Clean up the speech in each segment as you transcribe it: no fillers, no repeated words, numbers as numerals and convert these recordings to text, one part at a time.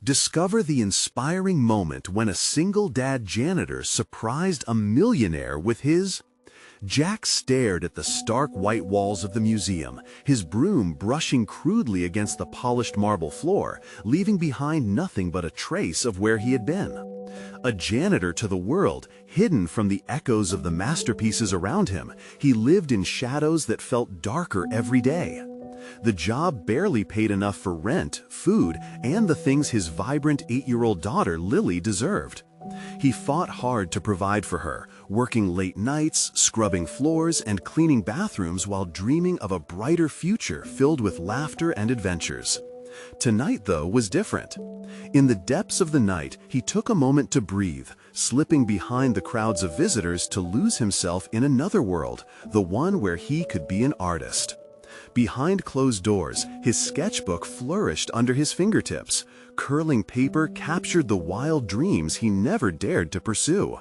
Discover the inspiring moment when a single-dad janitor surprised a millionaire with his... Jack stared at the stark white walls of the museum, his broom brushing crudely against the polished marble floor, leaving behind nothing but a trace of where he had been. A janitor to the world, hidden from the echoes of the masterpieces around him, he lived in shadows that felt darker every day. The job barely paid enough for rent, food, and the things his vibrant 8-year-old daughter Lily deserved. He fought hard to provide for her, working late nights, scrubbing floors, and cleaning bathrooms while dreaming of a brighter future filled with laughter and adventures. Tonight, though, was different. In the depths of the night, he took a moment to breathe, slipping behind the crowds of visitors to lose himself in another world, the one where he could be an artist. Behind closed doors, his sketchbook flourished under his fingertips. Curling paper captured the wild dreams he never dared to pursue.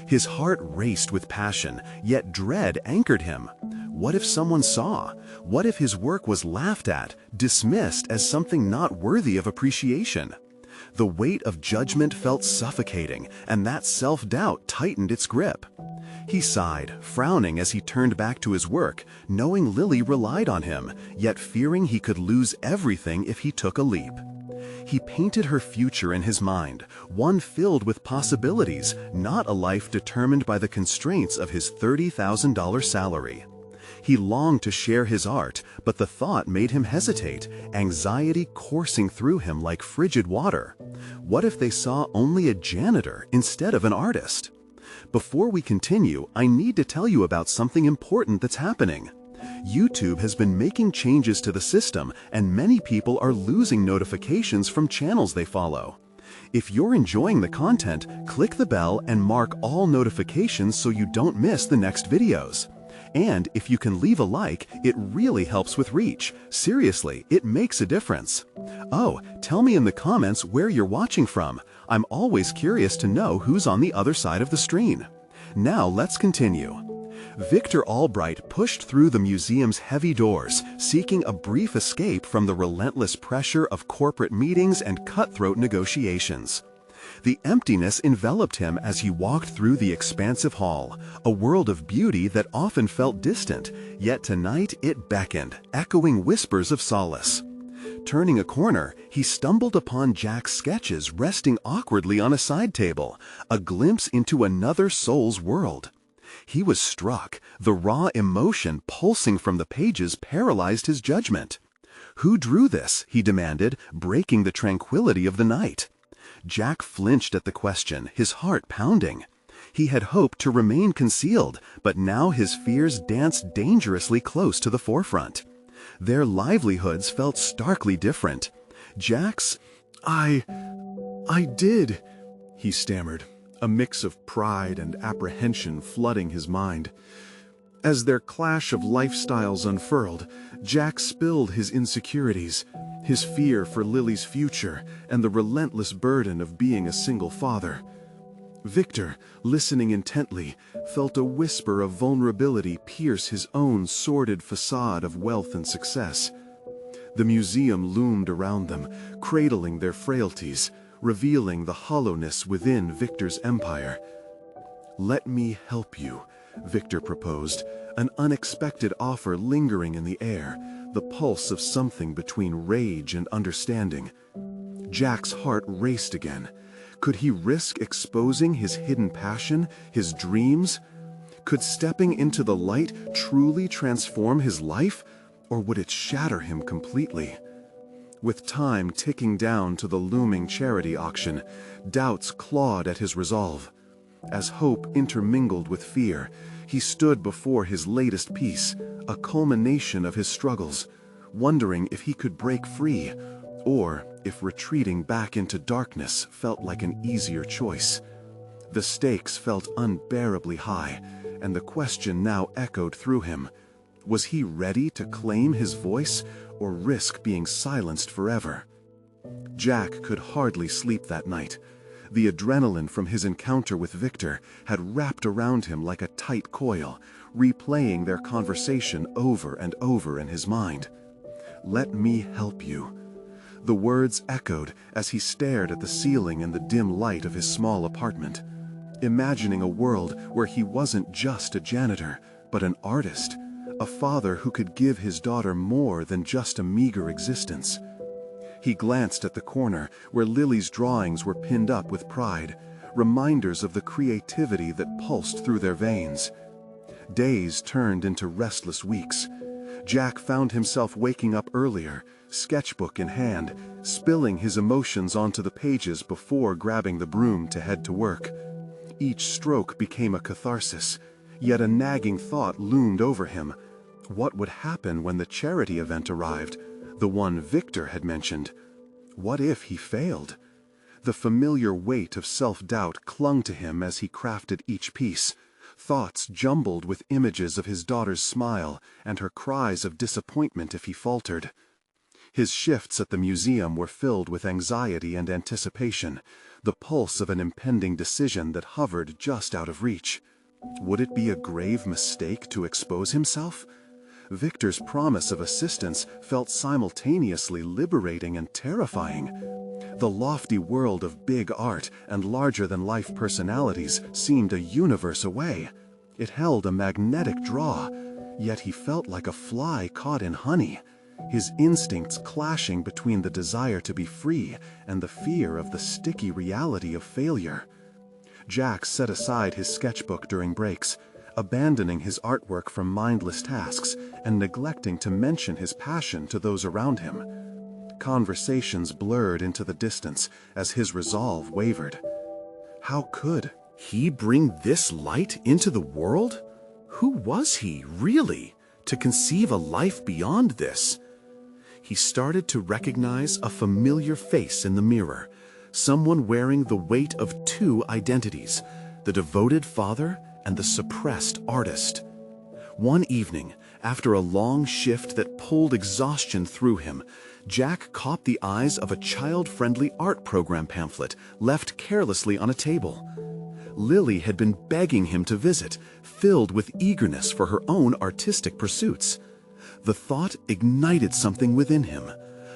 His heart raced with passion, yet dread anchored him. What if someone saw? What if his work was laughed at, dismissed as something not worthy of appreciation? The weight of judgment felt suffocating, and that self-doubt tightened its grip. He sighed, frowning as he turned back to his work, knowing Lily relied on him, yet fearing he could lose everything if he took a leap. He painted her future in his mind, one filled with possibilities, not a life determined by the constraints of his $30,000 salary. He longed to share his art, but the thought made him hesitate, anxiety coursing through him like frigid water. What if they saw only a janitor instead of an artist? Before we continue, I need to tell you about something important that's happening. YouTube has been making changes to the system, and many people are losing notifications from channels they follow. If you're enjoying the content, click the bell and mark all notifications so you don't miss the next videos. And if you can leave a like, it really helps with reach. Seriously, it makes a difference. Oh, tell me in the comments where you're watching from. I'm always curious to know who's on the other side of the screen. Now let's continue. Victor Albright pushed through the museum's heavy doors, seeking a brief escape from the relentless pressure of corporate meetings and cutthroat negotiations. The emptiness enveloped him as he walked through the expansive hall, a world of beauty that often felt distant, yet tonight it beckoned, echoing whispers of solace. Turning a corner, he stumbled upon Jack's sketches resting awkwardly on a side table, a glimpse into another soul's world. He was struck. The raw emotion pulsing from the pages paralyzed his judgment. "Who drew this?" he demanded, breaking the tranquility of the night. Jack flinched at the question, his heart pounding. He had hoped to remain concealed, but now his fears danced dangerously close to the forefront. Their livelihoods felt starkly different. Jack's... I did," he stammered, a mix of pride and apprehension flooding his mind. As their clash of lifestyles unfurled, Jack spilled his insecurities, his fear for Lily's future, and the relentless burden of being a single father. Victor, listening intently, felt a whisper of vulnerability pierce his own sordid facade of wealth and success. The museum loomed around them, cradling their frailties, revealing the hollowness within Victor's empire. "Let me help you," Victor proposed, an unexpected offer lingering in the air, the pulse of something between rage and understanding. Jack's heart raced again. Could he risk exposing his hidden passion, his dreams? Could stepping into the light truly transform his life, or would it shatter him completely? With time ticking down to the looming charity auction, doubts clawed at his resolve. As hope intermingled with fear, he stood before his latest piece, a culmination of his struggles, wondering if he could break free, or if retreating back into darkness felt like an easier choice. The stakes felt unbearably high, and the question now echoed through him. Was he ready to claim his voice, or risk being silenced forever? Jack could hardly sleep that night. The adrenaline from his encounter with Victor had wrapped around him like a tight coil, replaying their conversation over and over in his mind. "Let me help you." The words echoed as he stared at the ceiling in the dim light of his small apartment, imagining a world where he wasn't just a janitor, but an artist, a father who could give his daughter more than just a meager existence. He glanced at the corner where Lily's drawings were pinned up with pride, reminders of the creativity that pulsed through their veins. Days turned into restless weeks. Jack found himself waking up earlier, sketchbook in hand, spilling his emotions onto the pages before grabbing the broom to head to work. Each stroke became a catharsis, yet a nagging thought loomed over him. What would happen when the charity event arrived, the one Victor had mentioned? What if he failed? The familiar weight of self-doubt clung to him as he crafted each piece, thoughts jumbled with images of his daughter's smile and her cries of disappointment if he faltered. His shifts at the museum were filled with anxiety and anticipation, the pulse of an impending decision that hovered just out of reach. Would it be a grave mistake to expose himself? Victor's promise of assistance felt simultaneously liberating and terrifying. The lofty world of big art and larger-than-life personalities seemed a universe away. It held a magnetic draw, yet he felt like a fly caught in honey, his instincts clashing between the desire to be free and the fear of the sticky reality of failure. Jack set aside his sketchbook during breaks, abandoning his artwork for mindless tasks and neglecting to mention his passion to those around him. Conversations blurred into the distance as his resolve wavered. How could he bring this light into the world? Who was he, really, to conceive a life beyond this? He started to recognize a familiar face in the mirror, someone wearing the weight of two identities, the devoted father and the suppressed artist. One evening, after a long shift that pulled exhaustion through him, Jack caught the eyes of a child-friendly art program pamphlet left carelessly on a table. Lily had been begging him to visit, filled with eagerness for her own artistic pursuits. The thought ignited something within him,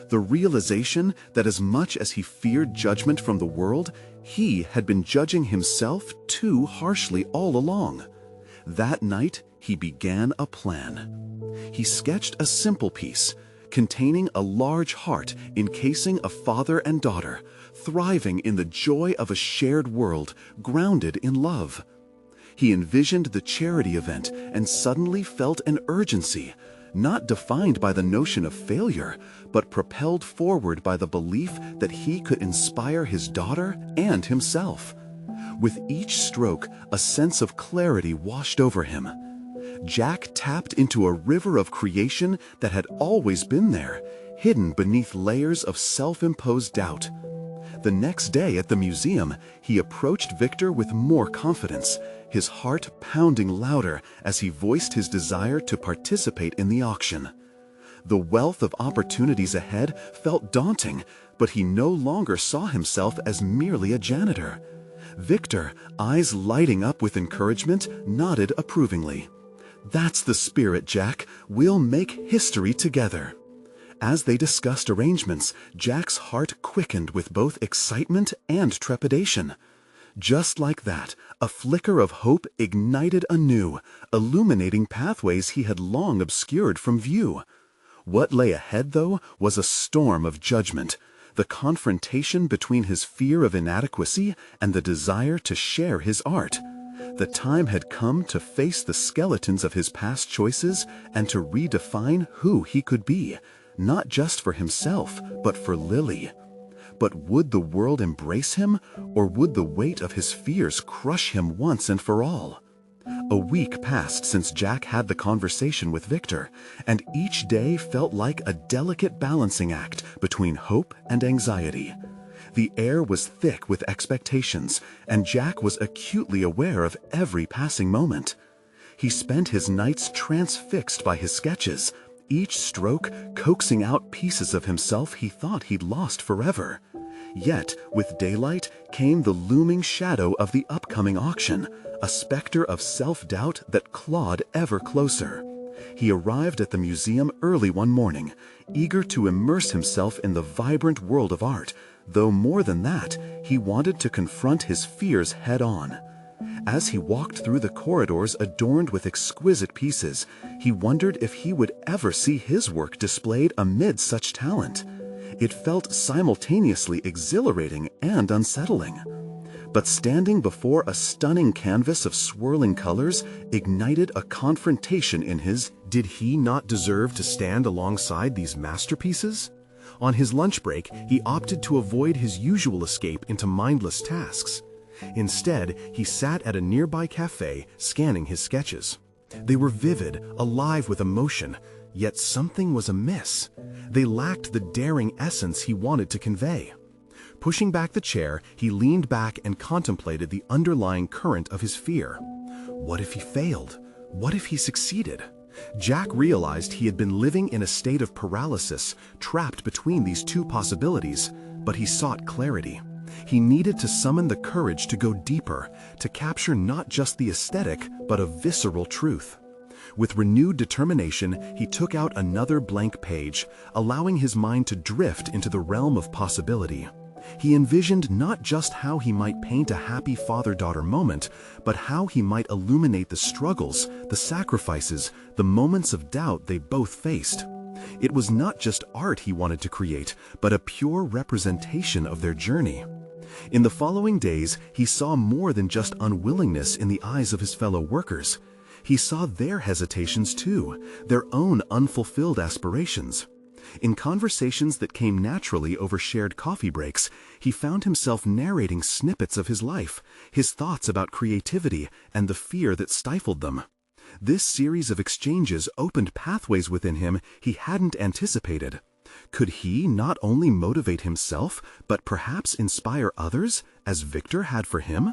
the realization that as much as he feared judgment from the world, he had been judging himself too harshly all along. That night, he began a plan. He sketched a simple piece, containing a large heart encasing a father and daughter, thriving in the joy of a shared world, grounded in love. He envisioned the charity event and suddenly felt an urgency, not defined by the notion of failure, but propelled forward by the belief that he could inspire his daughter and himself. With each stroke, a sense of clarity washed over him. Jack tapped into a river of creation that had always been there, hidden beneath layers of self-imposed doubt. The next day at the museum, he approached Victor with more confidence, his heart pounding louder as he voiced his desire to participate in the auction. The wealth of opportunities ahead felt daunting, but he no longer saw himself as merely a janitor. Victor, eyes lighting up with encouragement, nodded approvingly. "That's the spirit, Jack. We'll make history together." As they discussed arrangements, Jack's heart quickened with both excitement and trepidation. Just like that, a flicker of hope ignited anew, illuminating pathways he had long obscured from view. What lay ahead, though, was a storm of judgment, the confrontation between his fear of inadequacy and the desire to share his art. The time had come to face the skeletons of his past choices and to redefine who he could be, not just for himself, but for Lily. But would the world embrace him, or would the weight of his fears crush him once and for all? A week passed since Jack had the conversation with Victor, and each day felt like a delicate balancing act between hope and anxiety. The air was thick with expectations, and Jack was acutely aware of every passing moment. He spent his nights transfixed by his sketches, each stroke coaxing out pieces of himself he thought he'd lost forever. Yet, with daylight came the looming shadow of the upcoming auction, a specter of self-doubt that clawed ever closer. He arrived at the museum early one morning, eager to immerse himself in the vibrant world of art, though more than that, he wanted to confront his fears head-on. As he walked through the corridors adorned with exquisite pieces, he wondered if he would ever see his work displayed amid such talent. It felt simultaneously exhilarating and unsettling. But standing before a stunning canvas of swirling colors ignited a confrontation in his. Did he not deserve to stand alongside these masterpieces? On his lunch break, he opted to avoid his usual escape into mindless tasks. Instead, he sat at a nearby cafe, scanning his sketches. They were vivid, alive with emotion, yet something was amiss. They lacked the daring essence he wanted to convey. Pushing back the chair, he leaned back and contemplated the underlying current of his fear. What if he failed? What if he succeeded? Jack realized he had been living in a state of paralysis, trapped between these two possibilities, but he sought clarity. He needed to summon the courage to go deeper, to capture not just the aesthetic, but a visceral truth. With renewed determination, he took out another blank page, allowing his mind to drift into the realm of possibility. He envisioned not just how he might paint a happy father-daughter moment, but how he might illuminate the struggles, the sacrifices, the moments of doubt they both faced. It was not just art he wanted to create, but a pure representation of their journey. In the following days, he saw more than just unwillingness in the eyes of his fellow workers. He saw their hesitations too, their own unfulfilled aspirations. In conversations that came naturally over shared coffee breaks, he found himself narrating snippets of his life, his thoughts about creativity, and the fear that stifled them. This series of exchanges opened pathways within him he hadn't anticipated. Could he not only motivate himself, but perhaps inspire others, as Victor had for him?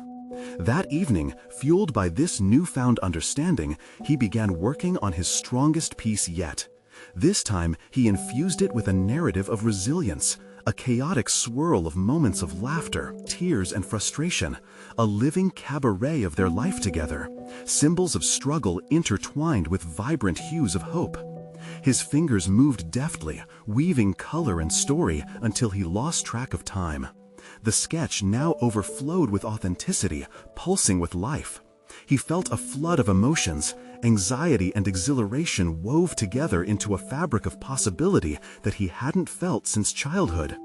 That evening, fueled by this newfound understanding, he began working on his strongest piece yet. This time, he infused it with a narrative of resilience, a chaotic swirl of moments of laughter, tears, and frustration, a living cabaret of their life together, symbols of struggle intertwined with vibrant hues of hope. His fingers moved deftly, weaving color and story until he lost track of time. The sketch now overflowed with authenticity, pulsing with life. He felt a flood of emotions. Anxiety and exhilaration wove together into a fabric of possibility that he hadn't felt since childhood.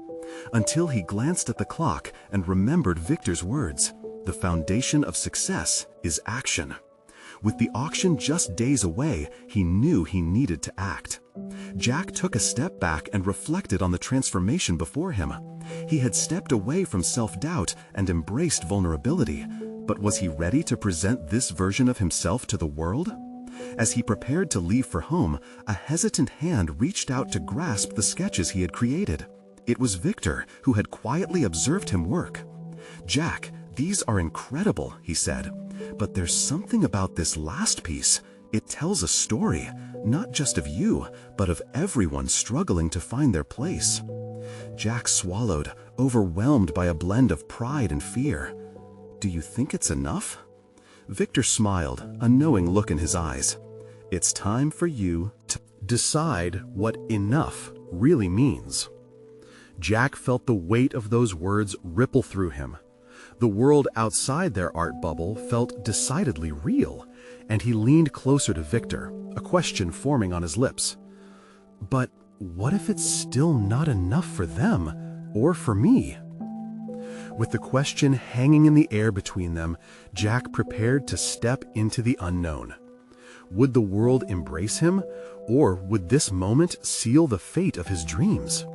Until he glanced at the clock and remembered Victor's words, "The foundation of success is action." With the auction just days away, he knew he needed to act. Jack took a step back and reflected on the transformation before him. He had stepped away from self-doubt and embraced vulnerability, but was he ready to present this version of himself to the world? As he prepared to leave for home, a hesitant hand reached out to grasp the sketches he had created. It was Victor, who had quietly observed him work. "Jack, these are incredible," he said, "but there's something about this last piece. It tells a story, not just of you, but of everyone struggling to find their place." Jack swallowed, overwhelmed by a blend of pride and fear. "Do you think it's enough?" Victor smiled, a knowing look in his eyes. "It's time for you to decide what enough really means." Jack felt the weight of those words ripple through him. The world outside their art bubble felt decidedly real, and he leaned closer to Victor, a question forming on his lips. "But what if it's still not enough for them, or for me?" With the question hanging in the air between them, Jack prepared to step into the unknown. Would the world embrace him, or would this moment seal the fate of his dreams?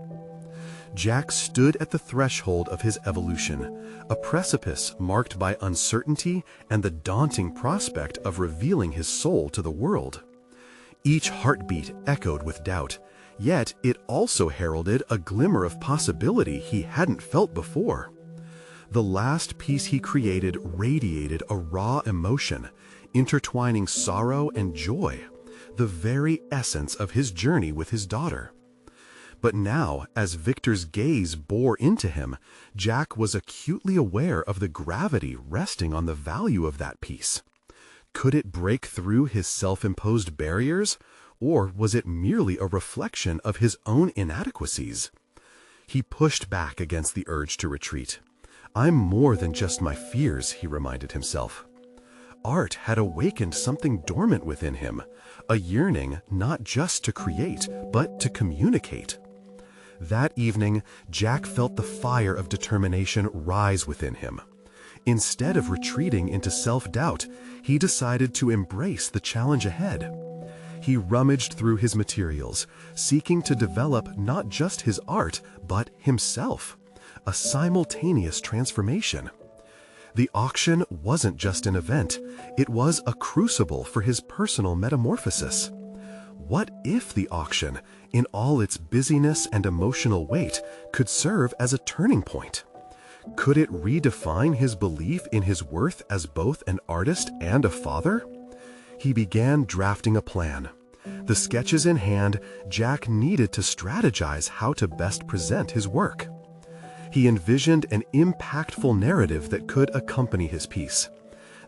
Jack stood at the threshold of his evolution, a precipice marked by uncertainty and the daunting prospect of revealing his soul to the world. Each heartbeat echoed with doubt, yet it also heralded a glimmer of possibility he hadn't felt before. The last piece he created radiated a raw emotion, intertwining sorrow and joy, the very essence of his journey with his daughter. But now, as Victor's gaze bore into him, Jack was acutely aware of the gravity resting on the value of that piece. Could it break through his self-imposed barriers, Or was it merely a reflection of his own inadequacies? He pushed back against the urge to retreat. I'm more than just my fears, he reminded himself. Art had awakened something dormant within him, a yearning not just to create, but to communicate. That evening, Jack felt the fire of determination rise within him. Instead of retreating into self-doubt, he decided to embrace the challenge ahead. He rummaged through his materials, seeking to develop not just his art, but himself, a simultaneous transformation. The auction wasn't just an event, it was a crucible for his personal metamorphosis. What if the auction, in all its busyness and emotional weight, could serve as a turning point? Could it redefine his belief in his worth as both an artist and a father? He began drafting a plan. The sketches in hand, Jack needed to strategize how to best present his work. He envisioned an impactful narrative that could accompany his piece.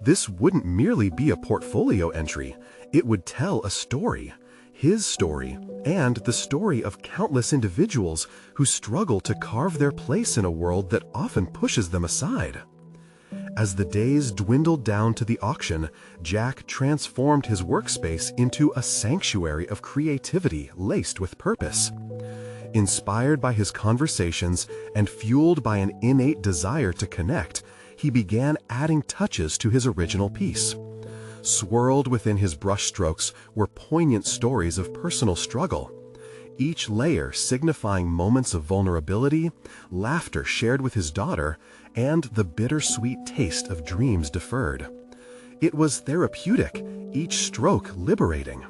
This wouldn't merely be a portfolio entry, it would tell a story, his story, and the story of countless individuals who struggle to carve their place in a world that often pushes them aside. As the days dwindled down to the auction, Jack transformed his workspace into a sanctuary of creativity laced with purpose. Inspired by his conversations and fueled by an innate desire to connect, he began adding touches to his original piece. Swirled within his brushstrokes were poignant stories of personal struggle, each layer signifying moments of vulnerability, laughter shared with his daughter, and the bittersweet taste of dreams deferred. It was therapeutic, each stroke liberating.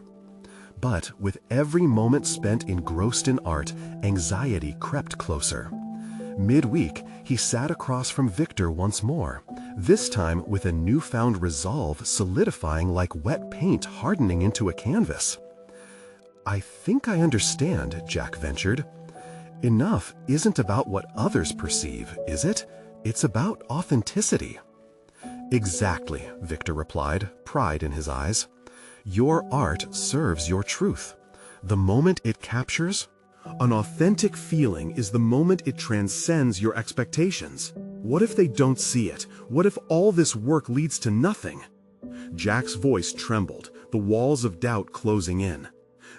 But with every moment spent engrossed in art, anxiety crept closer. Midweek, he sat across from Victor once more, this time with a newfound resolve solidifying like wet paint hardening into a canvas. I think I understand, Jack ventured. Enough isn't about what others perceive, is it? It's about authenticity. Exactly, Victor replied, pride in his eyes. Your art serves your truth. The moment it captures, an authentic feeling is the moment it transcends your expectations. What if they don't see it? What if all this work leads to nothing? Jack's voice trembled, the walls of doubt closing in.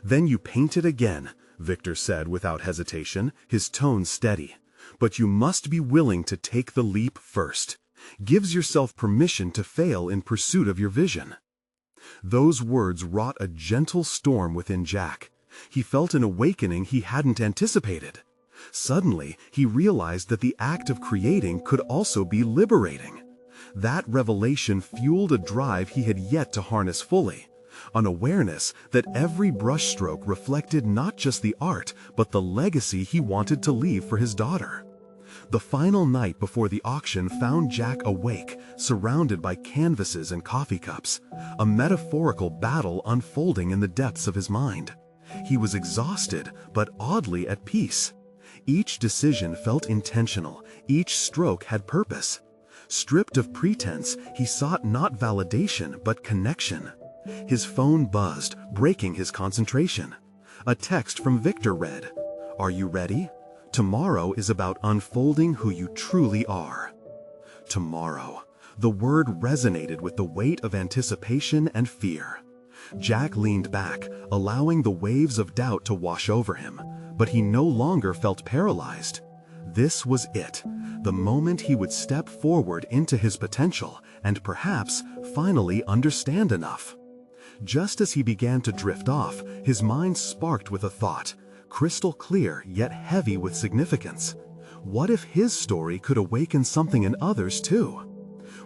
Then you paint it again, Victor said without hesitation, his tone steady. But you must be willing to take the leap first. Gives yourself permission to fail in pursuit of your vision. Those words wrought a gentle storm within Jack. He felt an awakening he hadn't anticipated. Suddenly, he realized that the act of creating could also be liberating. That revelation fueled a drive he had yet to harness fully, an awareness that every brushstroke reflected not just the art, but the legacy he wanted to leave for his daughter. The final night before the auction found Jack awake, surrounded by canvases and coffee cups, a metaphorical battle unfolding in the depths of his mind. He was exhausted, but oddly at peace. Each decision felt intentional, each stroke had purpose. Stripped of pretense, he sought not validation, but connection. His phone buzzed, breaking his concentration. A text from Victor read, "Are you ready? Tomorrow is about unfolding who you truly are." Tomorrow. The word resonated with the weight of anticipation and fear. Jack leaned back, allowing the waves of doubt to wash over him, but he no longer felt paralyzed. This was it, the moment he would step forward into his potential and perhaps finally understand enough. Just as he began to drift off, his mind sparked with a thought, crystal clear yet heavy with significance. What if his story could awaken something in others too?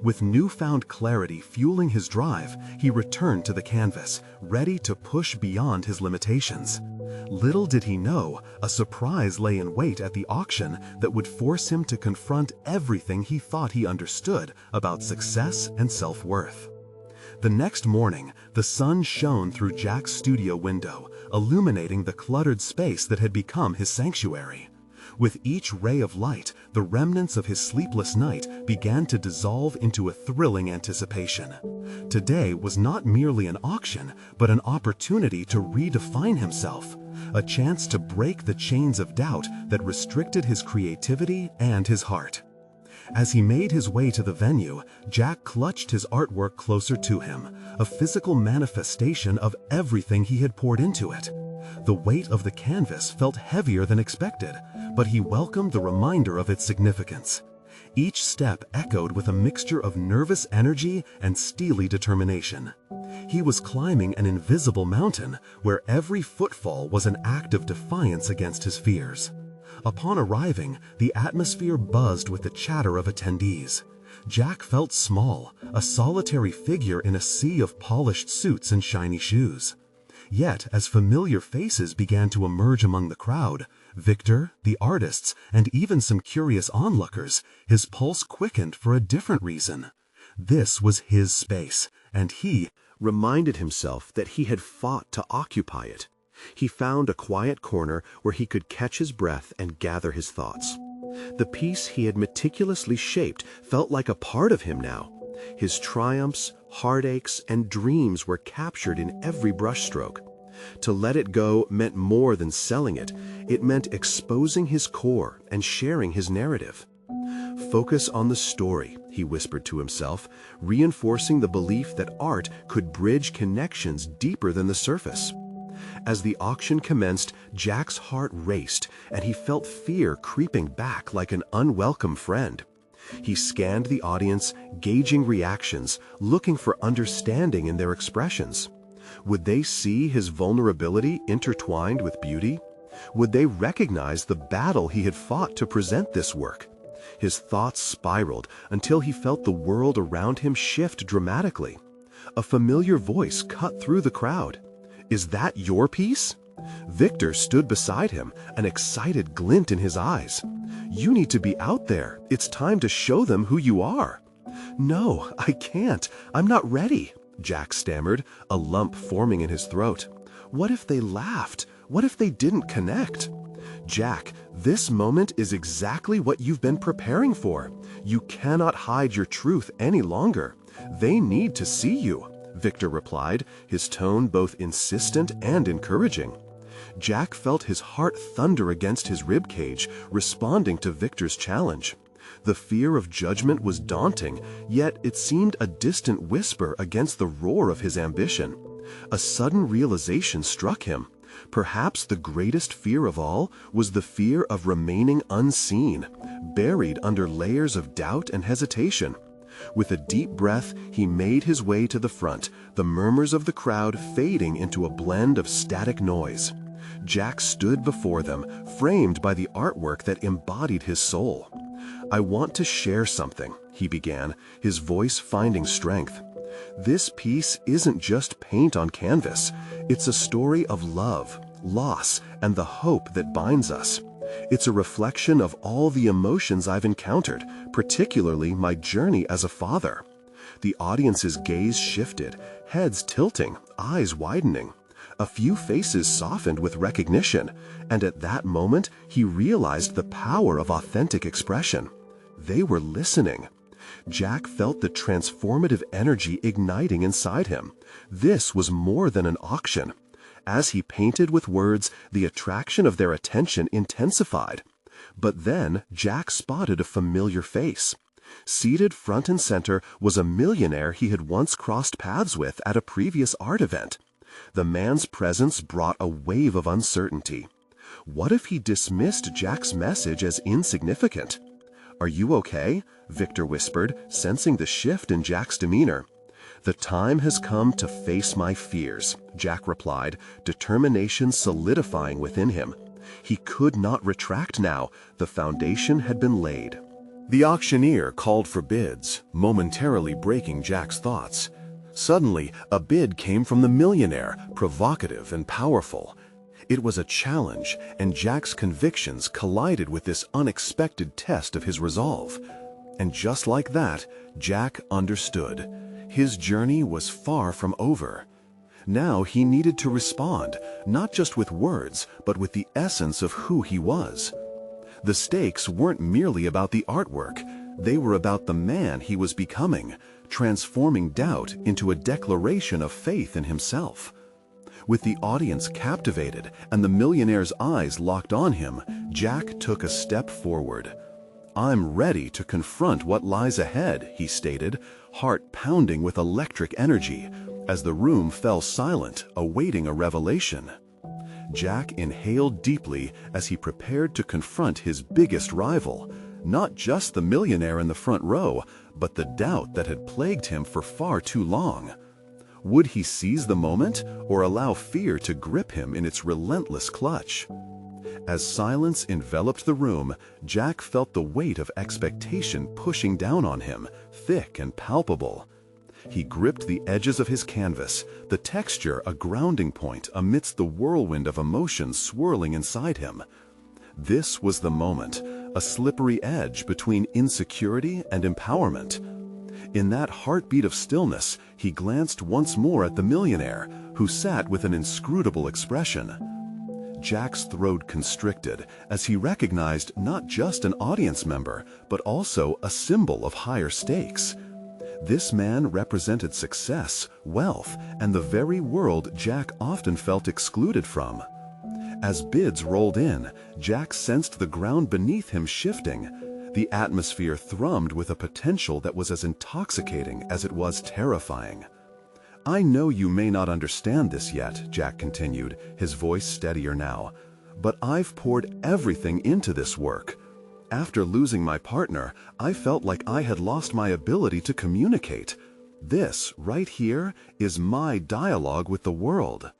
With newfound clarity fueling his drive, he returned to the canvas, ready to push beyond his limitations. Little did he know, a surprise lay in wait at the auction that would force him to confront everything he thought he understood about success and self-worth. The next morning, the sun shone through Jack's studio window, illuminating the cluttered space that had become his sanctuary. With each ray of light, the remnants of his sleepless night began to dissolve into a thrilling anticipation. Today was not merely an auction, but an opportunity to redefine himself, a chance to break the chains of doubt that restricted his creativity and his heart. As he made his way to the venue, Jack clutched his artwork closer to him, a physical manifestation of everything he had poured into it. The weight of the canvas felt heavier than expected, but he welcomed the reminder of its significance. Each step echoed with a mixture of nervous energy and steely determination. He was climbing an invisible mountain where every footfall was an act of defiance against his fears. Upon arriving, the atmosphere buzzed with the chatter of attendees. Jack felt small, a solitary figure in a sea of polished suits and shiny shoes. Yet, as familiar faces began to emerge among the crowd, Victor, the artists, and even some curious onlookers, his pulse quickened for a different reason. This was his space, and he reminded himself that he had fought to occupy it. He found a quiet corner where he could catch his breath and gather his thoughts. The piece he had meticulously shaped felt like a part of him now. His triumphs, heartaches, and dreams were captured in every brushstroke. To let it go meant more than selling it. It meant exposing his core and sharing his narrative. "Focus on the story," he whispered to himself, reinforcing the belief that art could bridge connections deeper than the surface. As the auction commenced, Jack's heart raced, and he felt fear creeping back like an unwelcome friend. He scanned the audience, gauging reactions, looking for understanding in their expressions. Would they see his vulnerability intertwined with beauty? Would they recognize the battle he had fought to present this work? His thoughts spiraled until he felt the world around him shift dramatically. A familiar voice cut through the crowd. "Is that your piece?" Victor stood beside him, an excited glint in his eyes. "You need to be out there. It's time to show them who you are." "No, I can't. I'm not ready," Jack stammered, a lump forming in his throat. "What if they laughed? What if they didn't connect?" "Jack, this moment is exactly what you've been preparing for. You cannot hide your truth any longer. They need to see you," Victor replied, his tone both insistent and encouraging. Jack felt his heart thunder against his ribcage, responding to Victor's challenge. The fear of judgment was daunting, yet it seemed a distant whisper against the roar of his ambition. A sudden realization struck him. Perhaps the greatest fear of all was the fear of remaining unseen, buried under layers of doubt and hesitation. With a deep breath, he made his way to the front, the murmurs of the crowd fading into a blend of static noise. Jack stood before them, framed by the artwork that embodied his soul. "I want to share something," he began, his voice finding strength. "This piece isn't just paint on canvas. It's a story of love, loss, and the hope that binds us. It's a reflection of all the emotions I've encountered, particularly my journey as a father." The audience's gaze shifted, heads tilting, eyes widening. A few faces softened with recognition, and at that moment he realized the power of authentic expression. They were listening. Jack felt the transformative energy igniting inside him. This was more than an auction. As he painted with words, the attraction of their attention intensified. But then Jack spotted a familiar face. Seated front and center was a millionaire he had once crossed paths with at a previous art event. The man's presence brought a wave of uncertainty. What if he dismissed Jack's message as insignificant? "Are you okay?" Victor whispered, sensing the shift in Jack's demeanor. "The time has come to face my fears," Jack replied, determination solidifying within him. He could not retract now. The foundation had been laid. The auctioneer called for bids, momentarily breaking Jack's thoughts. Suddenly, a bid came from the millionaire, provocative and powerful. It was a challenge, and Jack's convictions collided with this unexpected test of his resolve. And just like that, Jack understood. His journey was far from over. Now he needed to respond, not just with words, but with the essence of who he was. The stakes weren't merely about the artwork, they were about the man he was becoming, transforming doubt into a declaration of faith in himself. With the audience captivated and the millionaire's eyes locked on him, Jack took a step forward. "I'm ready to confront what lies ahead," he stated, heart pounding with electric energy, as the room fell silent, awaiting a revelation. Jack inhaled deeply as he prepared to confront his biggest rival, not just the millionaire in the front row, but the doubt that had plagued him for far too long. Would he seize the moment or allow fear to grip him in its relentless clutch? As silence enveloped the room, Jack felt the weight of expectation pushing down on him, thick and palpable. He gripped the edges of his canvas, the texture a grounding point amidst the whirlwind of emotions swirling inside him. This was the moment, a slippery edge between insecurity and empowerment. In that heartbeat of stillness, he glanced once more at the millionaire, who sat with an inscrutable expression. Jack's throat constricted as he recognized not just an audience member, but also a symbol of higher stakes. This man represented success, wealth, and the very world Jack often felt excluded from. As bids rolled in, Jack sensed the ground beneath him shifting. The atmosphere thrummed with a potential that was as intoxicating as it was terrifying. "I know you may not understand this yet," Jack continued, his voice steadier now, "but I've poured everything into this work. After losing my partner, I felt like I had lost my ability to communicate. This, right here, is my dialogue with the world."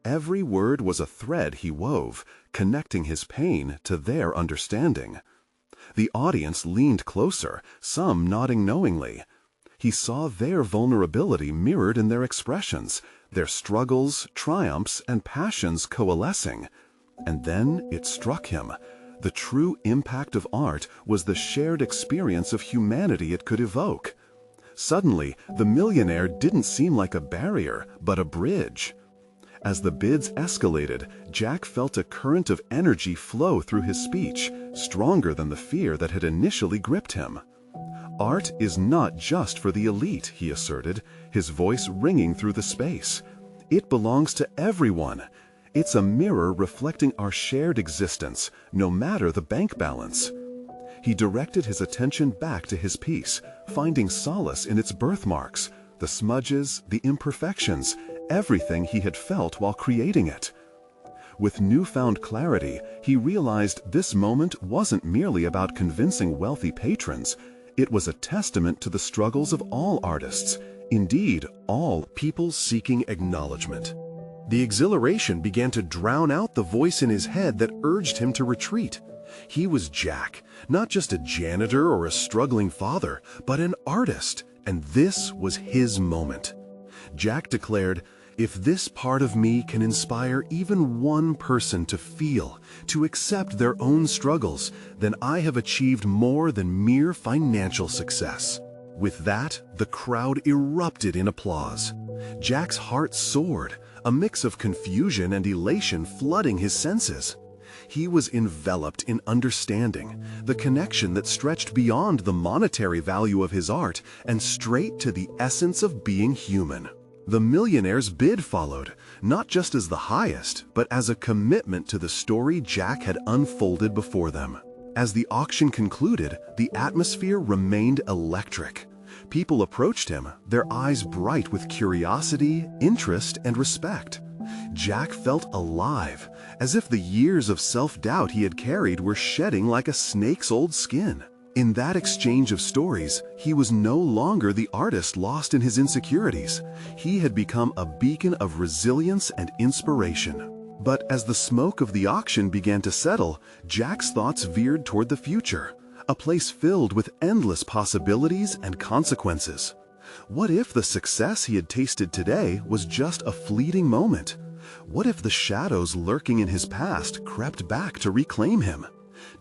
Every word was a thread he wove, connecting his pain to their understanding. The audience leaned closer, some nodding knowingly. He saw their vulnerability mirrored in their expressions, their struggles, triumphs, and passions coalescing. And then it struck him. The true impact of art was the shared experience of humanity it could evoke. Suddenly, the millionaire didn't seem like a barrier, but a bridge. As the bids escalated, Jack felt a current of energy flow through his speech, stronger than the fear that had initially gripped him. "Art is not just for the elite," he asserted, his voice ringing through the space. "It belongs to everyone. It's a mirror reflecting our shared existence, no matter the bank balance." He directed his attention back to his piece, finding solace in its birthmarks, the smudges, the imperfections, everything he had felt while creating it. With newfound clarity, he realized this moment wasn't merely about convincing wealthy patrons. It was a testament to the struggles of all artists, indeed, all people seeking acknowledgement. The exhilaration began to drown out the voice in his head that urged him to retreat. He was Jack, not just a janitor or a struggling father, but an artist, and this was his moment. Jack declared, "If this part of me can inspire even one person to feel, to accept their own struggles, then I have achieved more than mere financial success." With that, the crowd erupted in applause. Jack's heart soared, a mix of confusion and elation flooding his senses. He was enveloped in understanding, the connection that stretched beyond the monetary value of his art and straight to the essence of being human. The millionaire's bid followed, not just as the highest, but as a commitment to the story Jack had unfolded before them. As the auction concluded, the atmosphere remained electric. People approached him, their eyes bright with curiosity, interest, and respect. Jack felt alive, as if the years of self-doubt he had carried were shedding like a snake's old skin. In that exchange of stories, he was no longer the artist lost in his insecurities. He had become a beacon of resilience and inspiration. But as the smoke of the auction began to settle, Jack's thoughts veered toward the future, a place filled with endless possibilities and consequences. What if the success he had tasted today was just a fleeting moment? What if the shadows lurking in his past crept back to reclaim him?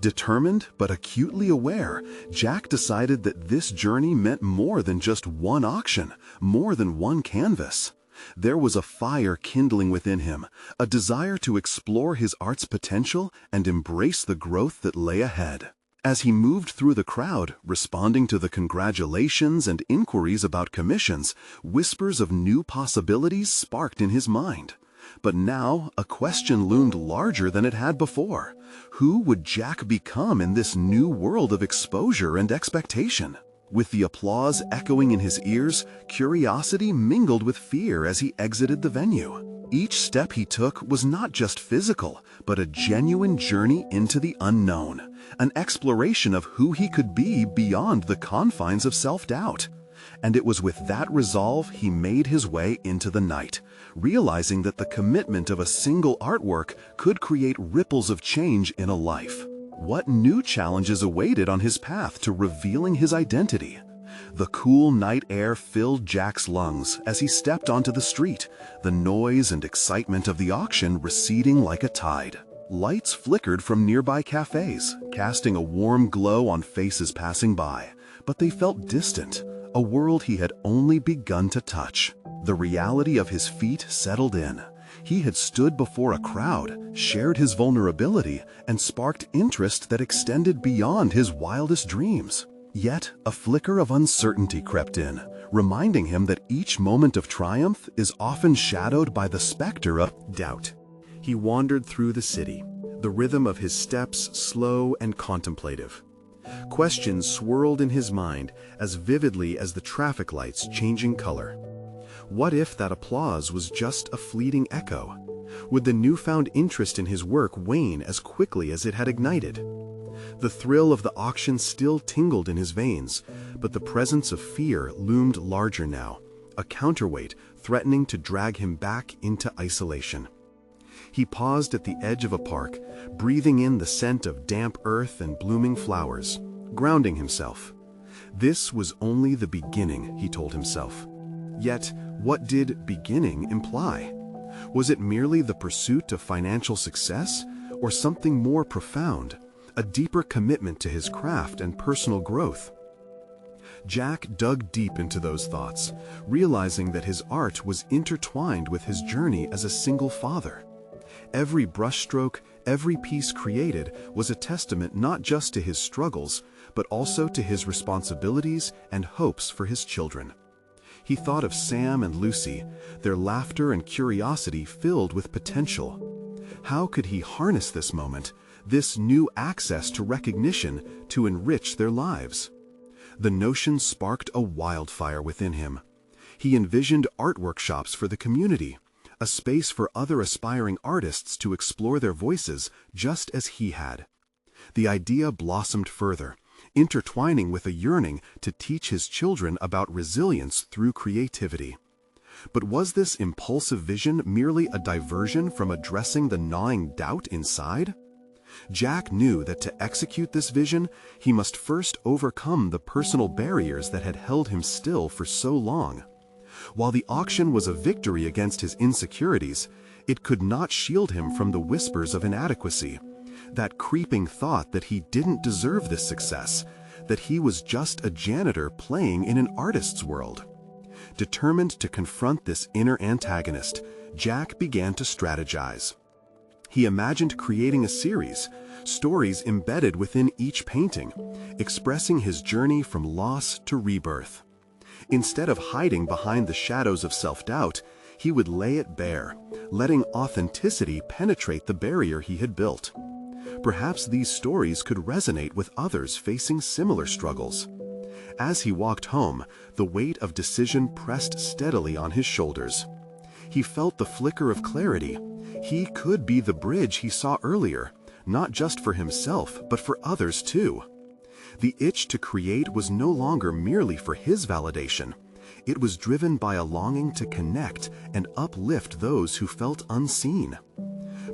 Determined but acutely aware, Jack decided that this journey meant more than just one auction, more than one canvas. There was a fire kindling within him, a desire to explore his art's potential and embrace the growth that lay ahead. As he moved through the crowd, responding to the congratulations and inquiries about commissions, whispers of new possibilities sparked in his mind. But now a question loomed larger than it had before. Who would Jack become in this new world of exposure and expectation? With the applause echoing in his ears, curiosity mingled with fear as he exited the venue. Each step he took was not just physical, but a genuine journey into the unknown, an exploration of who he could be beyond the confines of self-doubt. And it was with that resolve he made his way into the night, realizing that the commitment of a single artwork could create ripples of change in a life. What new challenges awaited on his path to revealing his identity? The cool night air filled Jack's lungs as he stepped onto the street, the noise and excitement of the auction receding like a tide. Lights flickered from nearby cafes, casting a warm glow on faces passing by, but they felt distant, a world he had only begun to touch. The reality of his feat settled in. He had stood before a crowd, shared his vulnerability, and sparked interest that extended beyond his wildest dreams. Yet, a flicker of uncertainty crept in, reminding him that each moment of triumph is often shadowed by the specter of doubt. He wandered through the city, the rhythm of his steps slow and contemplative. Questions swirled in his mind as vividly as the traffic lights changing color. What if that applause was just a fleeting echo? Would the newfound interest in his work wane as quickly as it had ignited? The thrill of the auction still tingled in his veins, but the presence of fear loomed larger now, a counterweight threatening to drag him back into isolation. He paused at the edge of a park, breathing in the scent of damp earth and blooming flowers, grounding himself. This was only the beginning, he told himself. Yet, what did beginning imply? Was it merely the pursuit of financial success, or something more profound, a deeper commitment to his craft and personal growth? Jack dug deep into those thoughts, realizing that his art was intertwined with his journey as a single father. Every brushstroke, every piece created was a testament not just to his struggles, but also to his responsibilities and hopes for his children. He thought of Sam and Lucy, their laughter and curiosity filled with potential. How could he harness this moment, this new access to recognition, to enrich their lives? The notion sparked a wildfire within him. He envisioned art workshops for the community, a space for other aspiring artists to explore their voices just as he had. The idea blossomed further, intertwining with a yearning to teach his children about resilience through creativity. But was this impulsive vision merely a diversion from addressing the gnawing doubt inside? Jack knew that to execute this vision, he must first overcome the personal barriers that had held him still for so long. While the auction was a victory against his insecurities, it could not shield him from the whispers of inadequacy, that creeping thought that he didn't deserve this success, that he was just a janitor playing in an artist's world. Determined to confront this inner antagonist, Jack began to strategize. He imagined creating a series, stories embedded within each painting, expressing his journey from loss to rebirth. Instead of hiding behind the shadows of self-doubt, he would lay it bare, letting authenticity penetrate the barrier he had built. Perhaps these stories could resonate with others facing similar struggles. As he walked home, the weight of decision pressed steadily on his shoulders. He felt the flicker of clarity. He could be the bridge he saw earlier, not just for himself, but for others too. The itch to create was no longer merely for his validation. It was driven by a longing to connect and uplift those who felt unseen.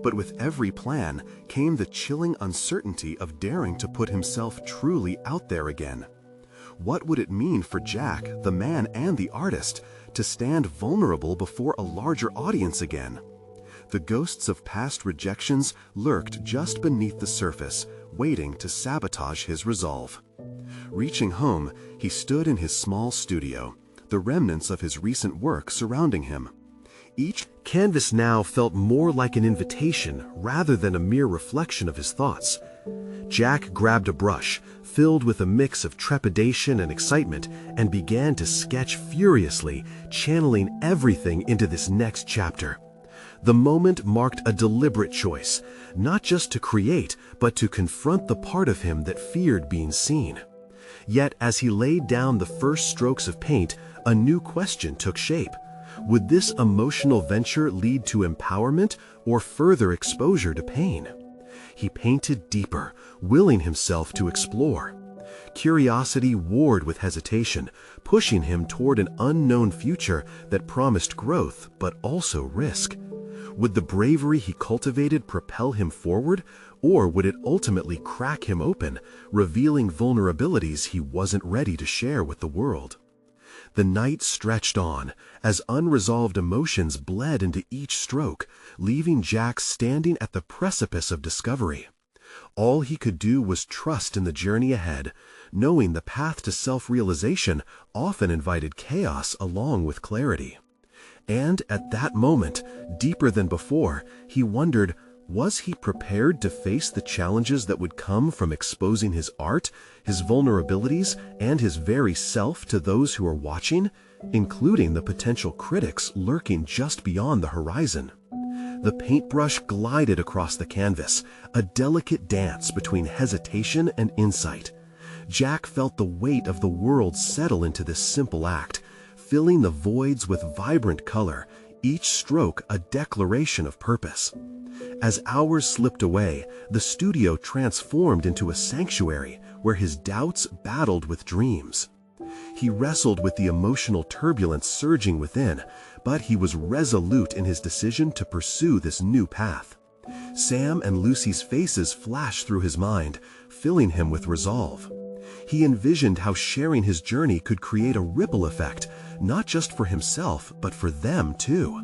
But with every plan came the chilling uncertainty of daring to put himself truly out there again. What would it mean for Jack, the man and the artist, to stand vulnerable before a larger audience again? The ghosts of past rejections lurked just beneath the surface, waiting to sabotage his resolve. Reaching home, he stood in his small studio, the remnants of his recent work surrounding him. Each canvas now felt more like an invitation rather than a mere reflection of his thoughts. Jack grabbed a brush, filled with a mix of trepidation and excitement, and began to sketch furiously, channeling everything into this next chapter. The moment marked a deliberate choice, not just to create, but to confront the part of him that feared being seen. Yet, as he laid down the first strokes of paint, a new question took shape. Would this emotional venture lead to empowerment or further exposure to pain? He painted deeper, willing himself to explore. Curiosity warred with hesitation, pushing him toward an unknown future that promised growth but also risk. Would the bravery he cultivated propel him forward, or would it ultimately crack him open, revealing vulnerabilities he wasn't ready to share with the world? The night stretched on, as unresolved emotions bled into each stroke, leaving Jack standing at the precipice of discovery. All he could do was trust in the journey ahead, knowing the path to self-realization often invited chaos along with clarity. And at that moment, deeper than before, he wondered, was he prepared to face the challenges that would come from exposing his art, his vulnerabilities, and his very self to those who are watching, including the potential critics lurking just beyond the horizon? The paintbrush glided across the canvas, a delicate dance between hesitation and insight. Jack felt the weight of the world settle into this simple act, filling the voids with vibrant color, each stroke a declaration of purpose. As hours slipped away, the studio transformed into a sanctuary where his doubts battled with dreams. He wrestled with the emotional turbulence surging within, but he was resolute in his decision to pursue this new path. Sam and Lucy's faces flashed through his mind, filling him with resolve. He envisioned how sharing his journey could create a ripple effect, not just for himself, but for them too.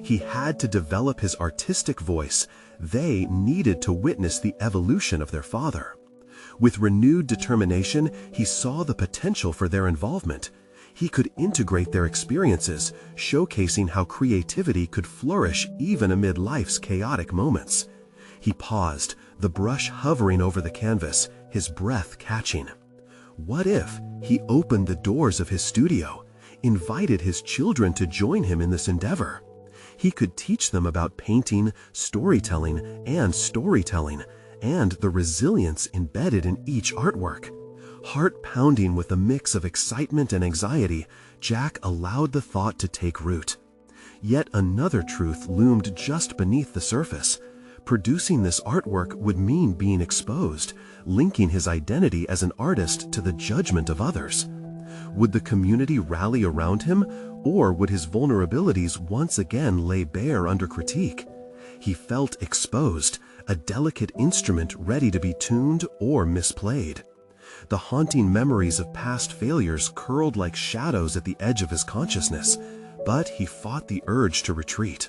He had to develop his artistic voice. They needed to witness the evolution of their father. With renewed determination, he saw the potential for their involvement. He could integrate their experiences, showcasing how creativity could flourish even amid life's chaotic moments. He paused, the brush hovering over the canvas, his breath catching. What if he opened the doors of his studio, invited his children to join him in this endeavor? He could teach them about painting, storytelling, and the resilience embedded in each artwork. Heart pounding with a mix of excitement and anxiety, Jack allowed the thought to take root. Yet another truth loomed just beneath the surface. Producing this artwork would mean being exposed, linking his identity as an artist to the judgment of others. Would the community rally around him, or would his vulnerabilities once again lay bare under critique? He felt exposed, a delicate instrument ready to be tuned or misplayed. The haunting memories of past failures curled like shadows at the edge of his consciousness, but he fought the urge to retreat.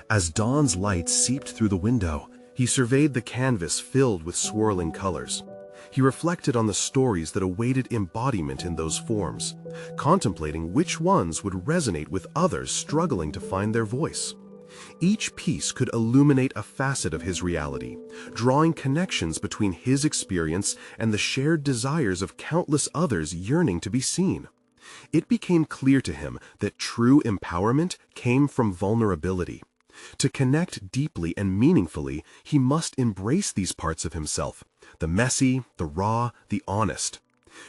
As dawn's light seeped through the window, he surveyed the canvas filled with swirling colors. He reflected on the stories that awaited embodiment in those forms, contemplating which ones would resonate with others struggling to find their voice. Each piece could illuminate a facet of his reality, drawing connections between his experience and the shared desires of countless others yearning to be seen. It became clear to him that true empowerment came from vulnerability. To connect deeply and meaningfully, he must embrace these parts of himself, the messy, the raw, the honest.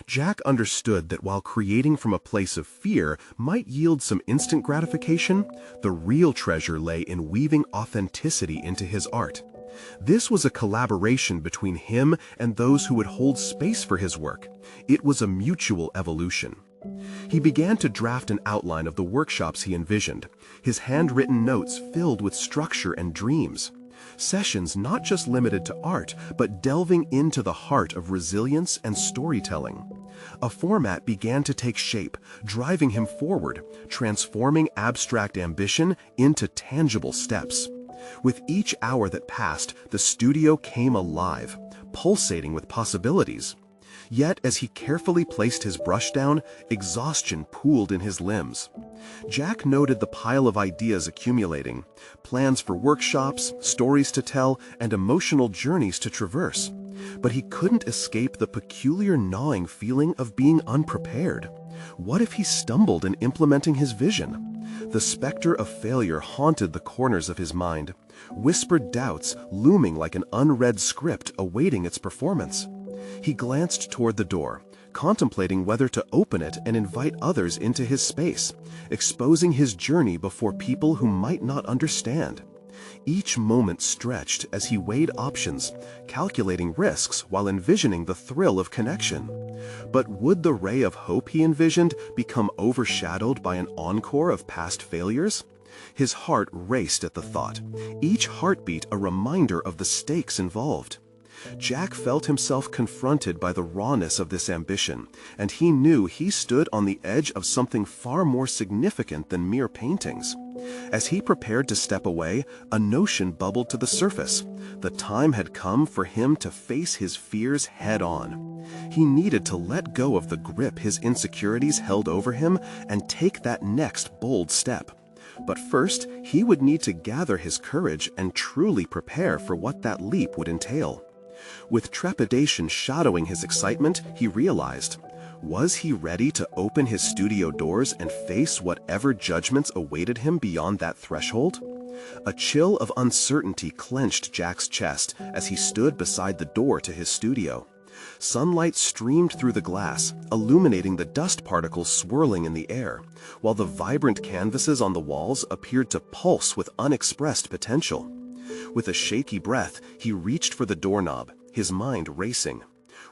Jack understood that while creating from a place of fear might yield some instant gratification, the real treasure lay in weaving authenticity into his art. This was a collaboration between him and those who would hold space for his work. It was a mutual evolution. He began to draft an outline of the workshops he envisioned, his handwritten notes filled with structure and dreams. Sessions not just limited to art, but delving into the heart of resilience and storytelling. A format began to take shape, driving him forward, transforming abstract ambition into tangible steps. With each hour that passed, the studio came alive, pulsating with possibilities. Yet, as he carefully placed his brush down, exhaustion pooled in his limbs. Jack noted the pile of ideas accumulating, plans for workshops, stories to tell, and emotional journeys to traverse. But he couldn't escape the peculiar gnawing feeling of being unprepared. What if he stumbled in implementing his vision? The specter of failure haunted the corners of his mind, whispered doubts looming like an unread script awaiting its performance. He glanced toward the door, contemplating whether to open it and invite others into his space, exposing his journey before people who might not understand. Each moment stretched as he weighed options, calculating risks while envisioning the thrill of connection. But would the ray of hope he envisioned become overshadowed by an encore of past failures? His heart raced at the thought, each heartbeat a reminder of the stakes involved. Jack felt himself confronted by the rawness of this ambition, and he knew he stood on the edge of something far more significant than mere paintings. As he prepared to step away, a notion bubbled to the surface. The time had come for him to face his fears head-on. He needed to let go of the grip his insecurities held over him and take that next bold step. But first, he would need to gather his courage and truly prepare for what that leap would entail. With trepidation shadowing his excitement, he realized, was he ready to open his studio doors and face whatever judgments awaited him beyond that threshold? A chill of uncertainty clenched Jack's chest as he stood beside the door to his studio. Sunlight streamed through the glass, illuminating the dust particles swirling in the air, while the vibrant canvases on the walls appeared to pulse with unexpressed potential. With a shaky breath, he reached for the doorknob, his mind racing.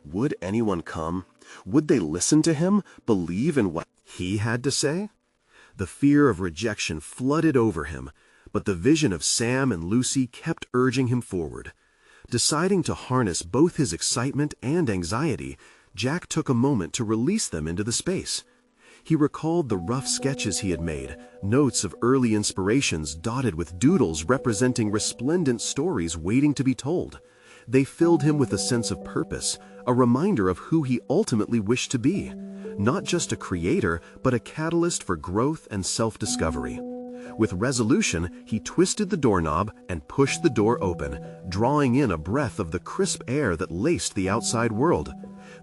Would anyone come? Would they listen to him, believe in what he had to say? The fear of rejection flooded over him, but the vision of Sam and Lucy kept urging him forward. Deciding to harness both his excitement and anxiety, Jack took a moment to release them into the space. He recalled the rough sketches he had made, notes of early inspirations dotted with doodles representing resplendent stories waiting to be told. They filled him with a sense of purpose, a reminder of who he ultimately wished to be, not just a creator, but a catalyst for growth and self-discovery. With resolution, he twisted the doorknob and pushed the door open, drawing in a breath of the crisp air that laced the outside world.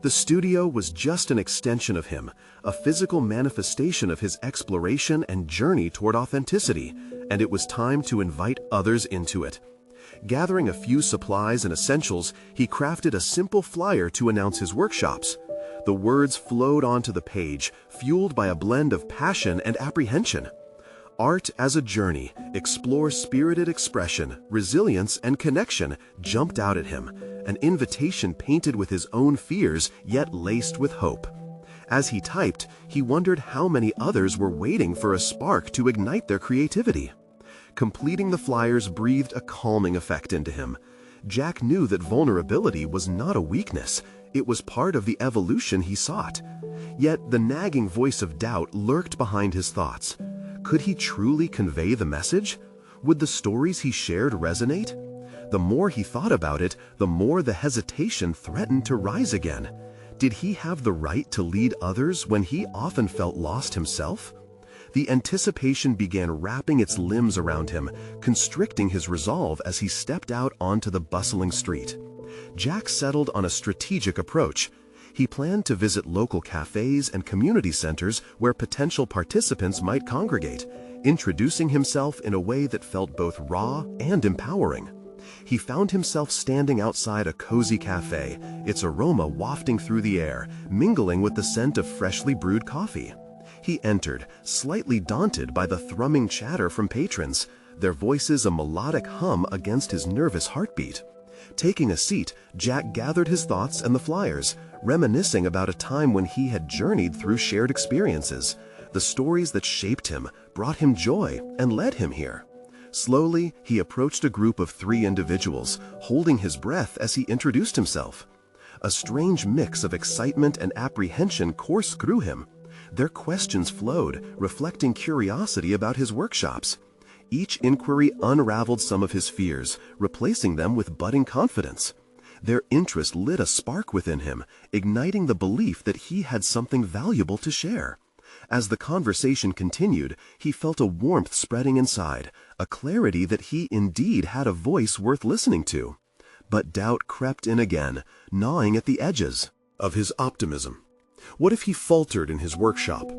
The studio was just an extension of him, a physical manifestation of his exploration and journey toward authenticity, and it was time to invite others into it. Gathering a few supplies and essentials, he crafted a simple flyer to announce his workshops. The words flowed onto the page, fueled by a blend of passion and apprehension. Art as a journey, explore spirited expression, resilience, and connection jumped out at him, an invitation painted with his own fears, yet laced with hope. As he typed, he wondered how many others were waiting for a spark to ignite their creativity. Completing the flyers breathed a calming effect into him. Jack knew that vulnerability was not a weakness, it was part of the evolution he sought. Yet the nagging voice of doubt lurked behind his thoughts. Could he truly convey the message? Would the stories he shared resonate? The more he thought about it, the more the hesitation threatened to rise again. Did he have the right to lead others when he often felt lost himself? The anticipation began wrapping its limbs around him, constricting his resolve as he stepped out onto the bustling street. Jack settled on a strategic approach. He planned to visit local cafes and community centers where potential participants might congregate, introducing himself in a way that felt both raw and empowering. He found himself standing outside a cozy cafe, its aroma wafting through the air, mingling with the scent of freshly brewed coffee. He entered, slightly daunted by the thrumming chatter from patrons, their voices a melodic hum against his nervous heartbeat. Taking a seat, Jack gathered his thoughts and the flyers, reminiscing about a time when he had journeyed through shared experiences, the stories that shaped him, brought him joy, and led him here. Slowly, he approached a group of 3 individuals, holding his breath as he introduced himself. A strange mix of excitement and apprehension coursed through him. Their questions flowed, reflecting curiosity about his workshops. Each inquiry unraveled some of his fears, replacing them with budding confidence. Their interest lit a spark within him, igniting the belief that he had something valuable to share. As the conversation continued, he felt a warmth spreading inside, a clarity that he indeed had a voice worth listening to. But doubt crept in again, gnawing at the edges of his optimism. What if he faltered in his workshop?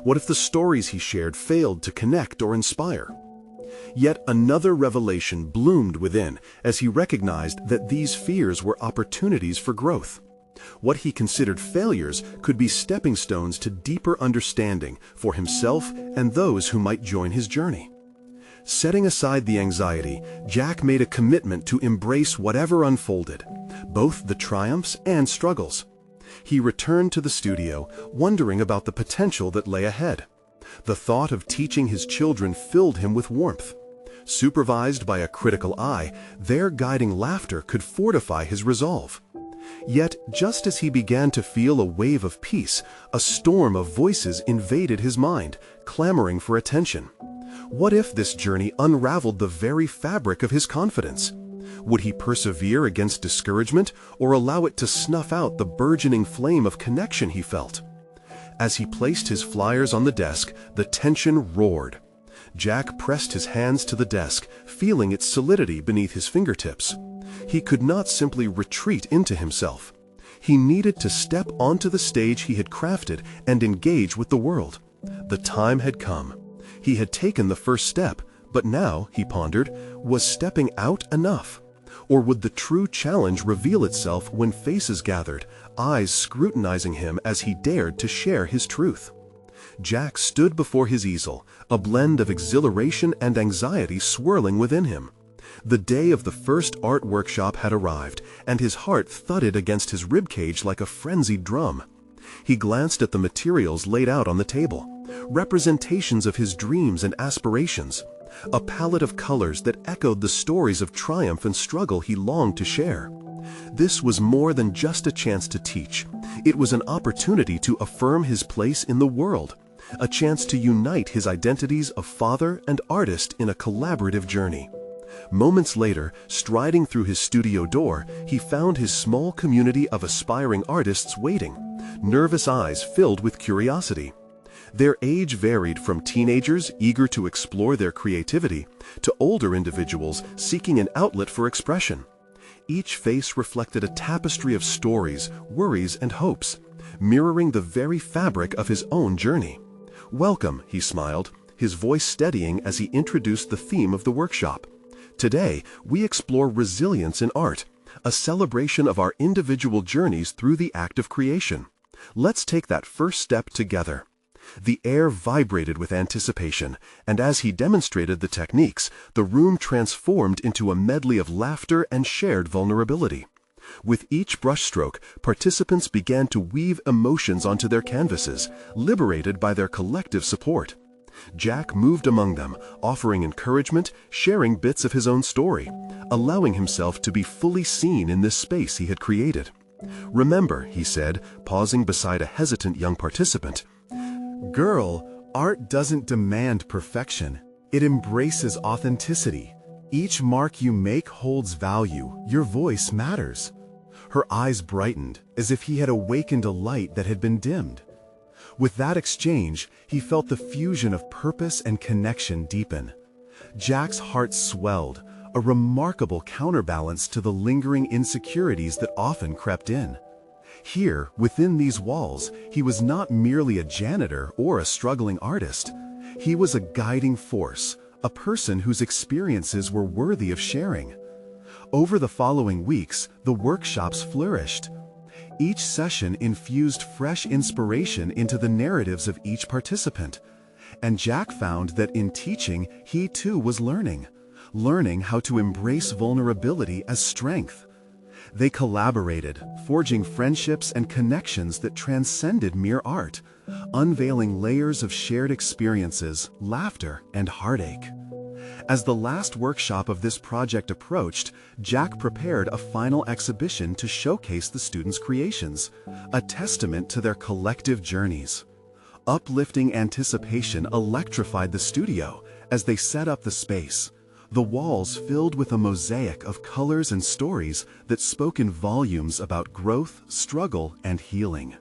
What if the stories he shared failed to connect or inspire? Yet another revelation bloomed within as he recognized that these fears were opportunities for growth. What he considered failures could be stepping stones to deeper understanding for himself and those who might join his journey. Setting aside the anxiety, Jack made a commitment to embrace whatever unfolded, both the triumphs and struggles. He returned to the studio, wondering about the potential that lay ahead. The thought of teaching his children filled him with warmth. Supervised by a critical eye, their guiding laughter could fortify his resolve. Yet, just as he began to feel a wave of peace, a storm of voices invaded his mind, clamoring for attention. What if this journey unraveled the very fabric of his confidence? Would he persevere against discouragement or allow it to snuff out the burgeoning flame of connection he felt? As he placed his flyers on the desk, the tension roared. Jack pressed his hands to the desk, feeling its solidity beneath his fingertips. He could not simply retreat into himself. He needed to step onto the stage he had crafted and engage with the world. The time had come. He had taken the first step, but now, he pondered, was stepping out enough? Or would the true challenge reveal itself when faces gathered, eyes scrutinizing him as he dared to share his truth? Jack stood before his easel, a blend of exhilaration and anxiety swirling within him. The day of the first art workshop had arrived, and his heart thudded against his ribcage like a frenzied drum. He glanced at the materials laid out on the table, representations of his dreams and aspirations, a palette of colors that echoed the stories of triumph and struggle he longed to share. This was more than just a chance to teach. It was an opportunity to affirm his place in the world, a chance to unite his identities of father and artist in a collaborative journey. Moments later, striding through his studio door, he found his small community of aspiring artists waiting, nervous eyes filled with curiosity. Their age varied from teenagers eager to explore their creativity to older individuals seeking an outlet for expression. Each face reflected a tapestry of stories, worries, and hopes, mirroring the very fabric of his own journey. "Welcome," he smiled, his voice steadying as he introduced the theme of the workshop. "Today, we explore resilience in art, a celebration of our individual journeys through the act of creation. Let's take that first step together." The air vibrated with anticipation, and as he demonstrated the techniques, the room transformed into a medley of laughter and shared vulnerability. With each brushstroke, participants began to weave emotions onto their canvases, liberated by their collective support. Jack moved among them, offering encouragement, sharing bits of his own story, allowing himself to be fully seen in this space he had created. "Remember," he said, pausing beside a hesitant young participant, "Girl, art doesn't demand perfection. It embraces authenticity. Each mark you make holds value. Your voice matters." Her eyes brightened, as if he had awakened a light that had been dimmed. With that exchange, he felt the fusion of purpose and connection deepen. Jack's heart swelled, a remarkable counterbalance to the lingering insecurities that often crept in. Here, within these walls, he was not merely a janitor or a struggling artist. He was a guiding force, a person whose experiences were worthy of sharing. Over the following weeks, the workshops flourished. Each session infused fresh inspiration into the narratives of each participant. And Jack found that in teaching, he too was learning how to embrace vulnerability as strength. They collaborated, forging friendships and connections that transcended mere art, unveiling layers of shared experiences, laughter, and heartache. As the last workshop of this project approached, Jack prepared a final exhibition to showcase the students' creations, a testament to their collective journeys. Uplifting anticipation electrified the studio as they set up the space. the walls filled with a mosaic of colors and stories that spoke in volumes about growth, struggle, and healing.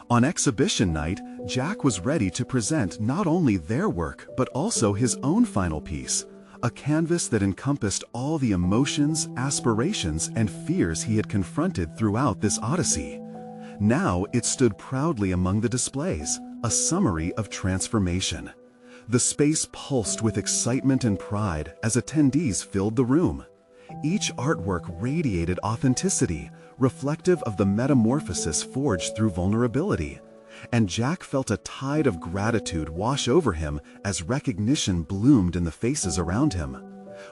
On exhibition night, Jack was ready to present not only their work, but also his own final piece, a canvas that encompassed all the emotions, aspirations, and fears he had confronted throughout this odyssey. Now it stood proudly among the displays, a summary of transformation. The space pulsed with excitement and pride as attendees filled the room. Each artwork radiated authenticity, reflective of the metamorphosis forged through vulnerability. And Jack felt a tide of gratitude wash over him as recognition bloomed in the faces around him.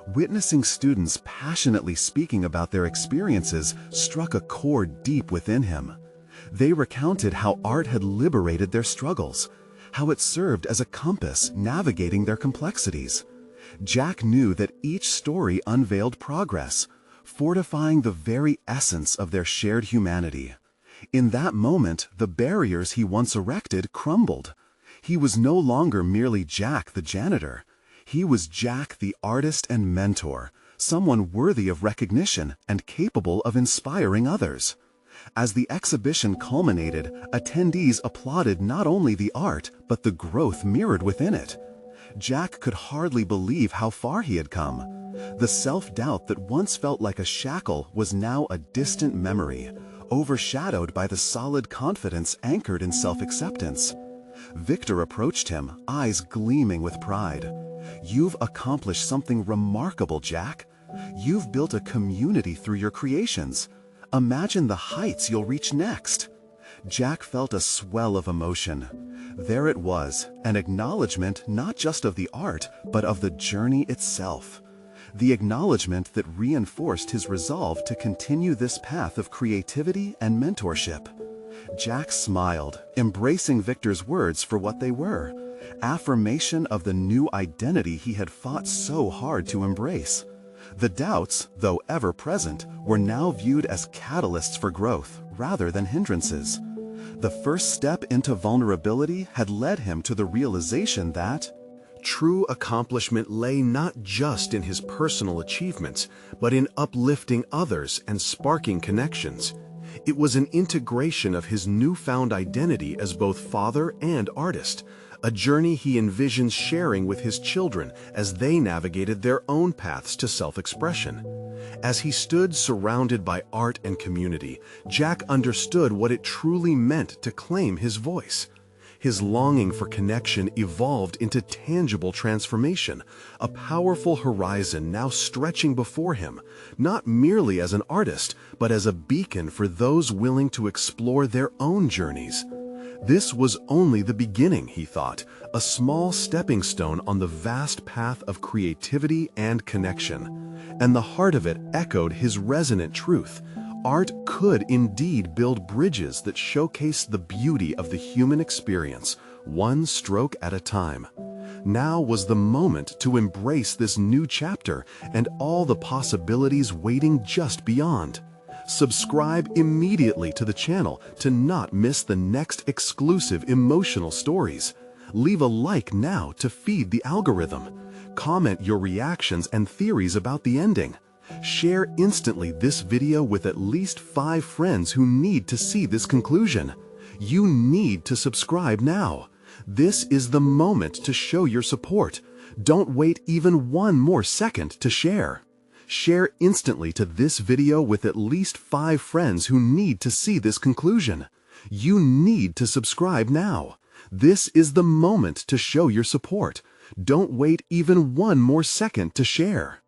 Witnessing students passionately speaking about their experiences struck a chord deep within him. They recounted how art had liberated their struggles, how it served as a compass navigating their complexities. Jack knew that each story unveiled progress, fortifying the very essence of their shared humanity. In that moment, the barriers he once erected crumbled. He was no longer merely Jack the janitor. He was Jack the artist and mentor, someone worthy of recognition and capable of inspiring others. As the exhibition culminated, attendees applauded not only the art, but the growth mirrored within it. Jack could hardly believe how far he had come. The self-doubt that once felt like a shackle was now a distant memory, overshadowed by the solid confidence anchored in self-acceptance. Victor approached him, eyes gleaming with pride. "You've accomplished something remarkable, Jack. You've built a community through your creations. Imagine the heights you'll reach next." Jack felt a swell of emotion. There it was, an acknowledgement not just of the art, but of the journey itself. The acknowledgement that reinforced his resolve to continue this path of creativity and mentorship. Jack smiled, embracing Victor's words for what they were, affirmation of the new identity he had fought so hard to embrace. The doubts, though ever present, were now viewed as catalysts for growth rather than hindrances. The first step into vulnerability had led him to the realization that true accomplishment lay not just in his personal achievements, but in uplifting others and sparking connections. It was an integration of his newfound identity as both father and artist, a journey he envisions sharing with his children as they navigated their own paths to self-expression. As he stood surrounded by art and community, Jack understood what it truly meant to claim his voice. His longing for connection evolved into tangible transformation, a powerful horizon now stretching before him, not merely as an artist, but as a beacon for those willing to explore their own journeys. This was only the beginning, he thought, a small stepping stone on the vast path of creativity and connection. And the heart of it echoed his resonant truth. Art could indeed build bridges that showcase the beauty of the human experience, one stroke at a time. Now was the moment to embrace this new chapter and all the possibilities waiting just beyond. Subscribe immediately to the channel to not miss the next exclusive emotional stories. Leave a like now to feed the algorithm. Comment your reactions and theories about the ending. Share instantly this video with at least 5 friends who need to see this conclusion. You need to subscribe now. This is the moment to show your support. Don't wait even one more second to share. Share instantly to this video with at least 5 friends who need to see this conclusion. You need to subscribe now. This is the moment to show your support. Don't wait even one more second to share.